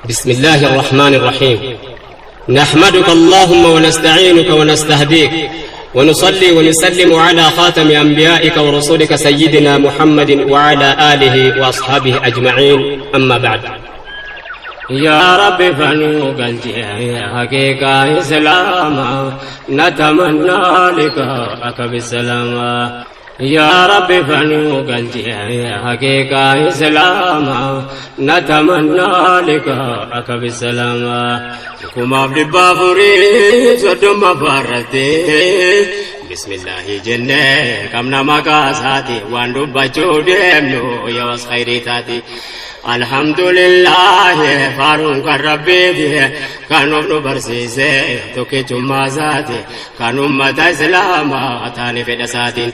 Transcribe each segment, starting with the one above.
بسم الله الرحمن الرحيم. نحمدك اللهم ونستعينك ونستهديك ونصلي ونسلم على خاتم أنبيائك ورسولك سيدنا محمد وعلى آله وأصحابه أجمعين. أما بعد. يا رب فنوك حقيقة إسلاما نتمنى لقاءك بالسلامة. يا رب فنوك حقيقة إسلاما نتمنى لقاءك بالسلامة. كما ببافوري صدم فارتي بسم الله جنة كمنا مقاساتي واندو بچو ديمنو يوس خيريتاتي. الحمد لله فارون كربيتي كانوا نبرسيسي توكي جمازاتي كانوا أمة إسلاما تاني في دساتي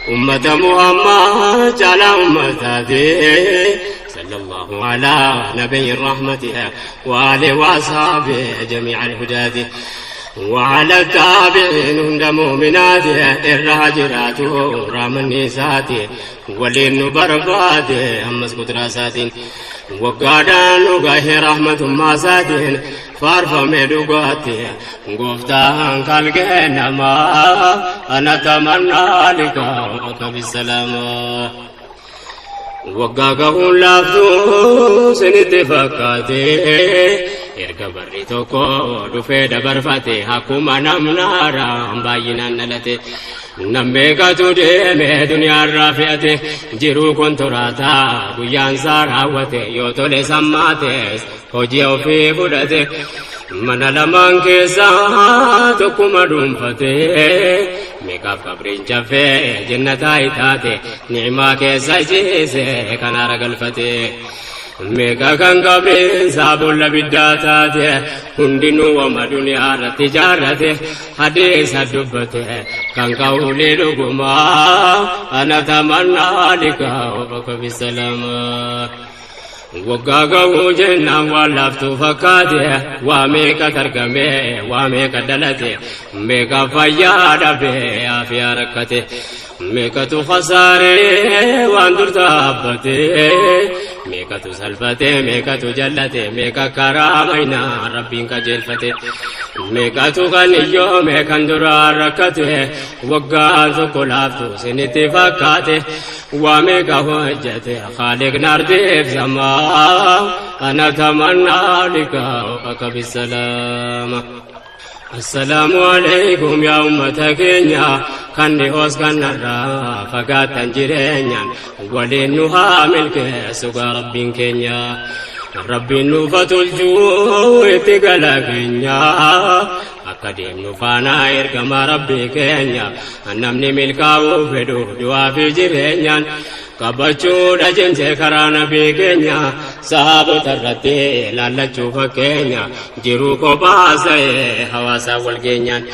أمة محمد على أمتاتي صلى الله على نبي الرحمة وآله وأصحابه جميع الهداة وعلى التابعين هند مؤمنات الراجرات رام النسات ولين برباد أمس قدراسات وقادان وقاه رحمة ماسات فارف مدوقات قفتان كالجنة ما أنا تمنى لقاءك بالسلامة. وقاقه لفتو سنت فكاتي erga barri tokko dhufee dabarfate akkuma namnaara baay'inaan dhalate nammeeqatu deeme duniyaarraa fe'ate jiruu kontoraataa guyyaan isaa raawwate yoo tole sammaates hojii ofii fudhate mana lamaan keessaa tokkuma dhuunfate meeqaaf qabriin caffee jannataa itaate ni'imaa keessa jiise kan aara galfate. Meeqa kan qabriin saabulla biddaa taate hundinuu wama duniyaa irratti jaarrate hadiisa dubbate kan qawlee dhugumaa ana tamannaa liqaa'aka bisalaama. Waggaa ga'uu jennaan waan laaftuu fakkaate waa meeqa argame waa meeqa dhalate meeqa fayyaa dhabe aafiyaa rakkate meeqatu khasaaree waan dur dhaabbate meeqatu salphate meeqatu jallate meeqa karaa maynaa rabbiin qajeelfate meeqatu kan iyyoo meeqan duraa rakkate waggaan tokko laaftuu sinitti fakkaate waa meeqa hojjete Khaaliq nardiif zamaa ana tamannaa liqaa'aka bisalaama. السلام عليكم يا أمة كينيا كان ديوس كان نرى فقات تنجرينيا ولينها ملك سوى رب كينيا ربي نوفة الجوء تقلق كينيا أكاديم نوفانا إرقم ربي كينيا أنمني ملكا وفدو دوا في جرينيا kabachuu dhajemse karaa nabii keenya sahaabota irratti laallachuu fakkeenya jiruu kophaasa'e hawaasaa wal geenyaan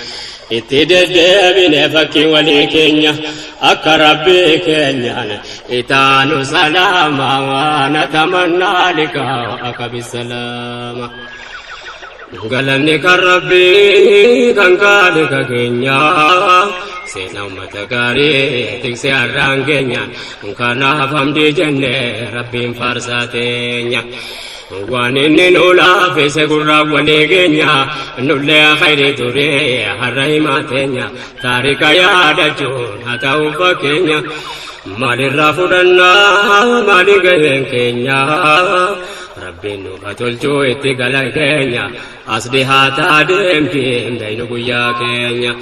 itti deddeebine fakkii walii keenya akka rabbii keenyaan itaanu salaama waana tamannaa liqaa'aka bisalaama. Galanni kan rabbii kan Khaaliqa keenya seenaa ummata gaarii tiksee har'aan keenya kanaaf hamdi jenne rabbiin faarsaa teenya. Waan inni nu laafise gurraa walii keenya nullee khayrii ture har'a himaa teenya taarika yaadachuun haa ta'u fakkeenya maalirraa fudhannaa maali gaheen keenya. Rabbiin nuufa tolchuu itti gala keenya as dhihaataa deemtiin daynu guyyaa keenya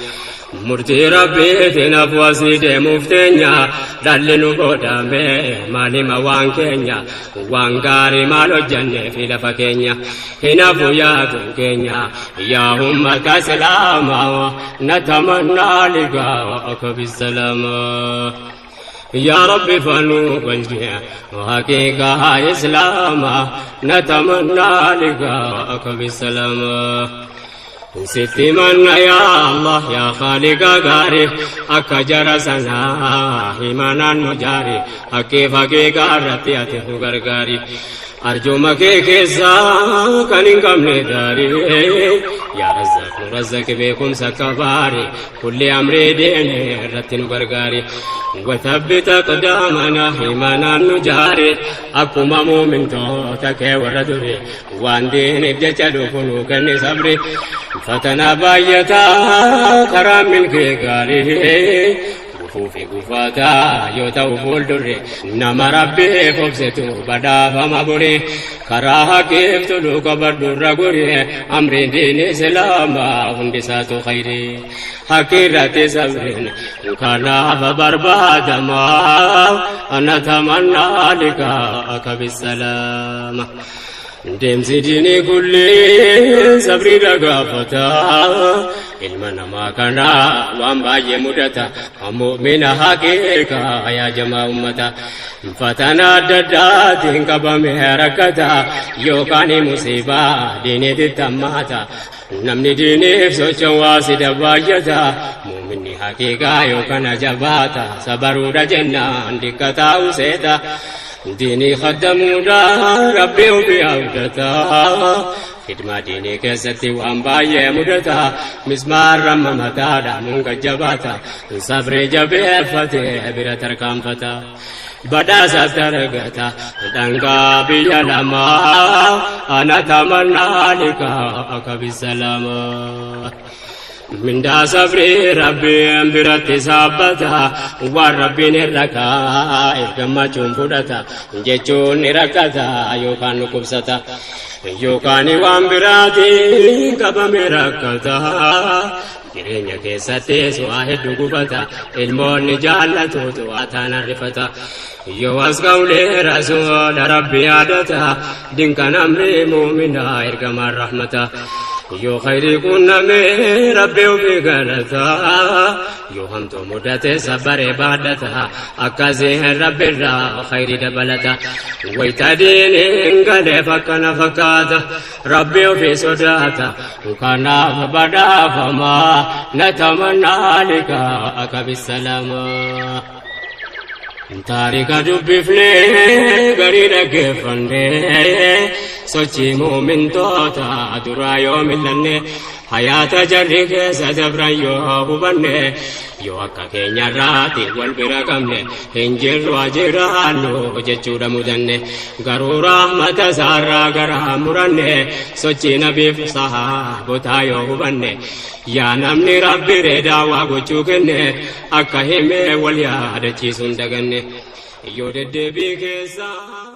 murtii rabbiitiin afuu asii deemuuf teenya dhalli nu godhame maalima waan keenya waan gaarii maal hojjanne fi lafa keenya hin hafu yaaduun keenya yaa ummata islaamaa natamannaa liqaa'aka bisalaama. يا رب فنوك الجيع وحقيقة إسلاما نتمنى لقاءك بالسلامة. ستي من يا الله يا خالق غاري أكجر سنا إيمانا نجاري أكيف حقيقة رتياته غرغاري أرجو مكي كيسا كنين كم نداري يا رزاق نرزق بكم سكباري كل أمر دين رتن برغاري وثبت قدامنا إيمانا نجاري أكما مؤمن توتك وردري وان دين بجتلو فنوكني صبري فتنا بايتا كرام من كيغاري وفوفي قفاتا يوتاو فولدري نما ربي فوفستو بدا فما بري كراها كيف تلوك بردر غوري أمر دين سلاما هندساتو خيري حكيرة صبرين كانا فبرباد ما أنا تمنى لك بالسلامة دمسي ديني كلي صبري رغافتا علمنا ما كان وان باي مدتا مؤمن حقيقة يا جماعة أمتا فتنا ددات كبم حركتا يوكاني مصيبة ديني تتماتا نمني ديني فسوچن واسد بايتا مؤمن حقيقة يوكانا جباتا صبروا رجنا دكتا وسيتا ديني خدمونا ربي وبيعودتا خدمة ديني كستي وانباية مدتا مسمار رممتا دامون كجباتا صبر جبه فتح برا تركام فتا بدا سترغتا دنگا بيا لما أنا تمنى لك بالسلامة من دا صبري ربي برات سابتا وربي نركا إركما چنفدتا جيچون نركتا يوكان نكبستا يوكاني وان براتي كبا مركتا jireenya keessatti su'aa hedduu gubata ilmoonni jaallatu to'ataan rifata yoo as ga'ulee rasuula rabbi yaadata dinkan amri muuminaa ergamaan rahmata yoo khayrii qunnamee rabbi ofii galata yoo hamtuu mudate sabbaree baadhata akkasiin rabbirraa khayrii dabalata wayita diiniin galeef akkana fakkaata rabbi ofii sodaata kanaaf badhaafamaa نتمنى لك بالسلامة تاريخ دبفني غرينا كيفني سوچي مؤمن توتا درا يوم لني حياة جريك سدبرا يوهبني يوكا كينيا راتي والبرا كمني هنجر واجرانو جچودا مدني غرو رحمة سارا غرا مرني سوچي نبي صحابتا يوهبني يا نمني ربي ردا واغچوكني اكا همي وليا دچي سندغني يودد بيكسا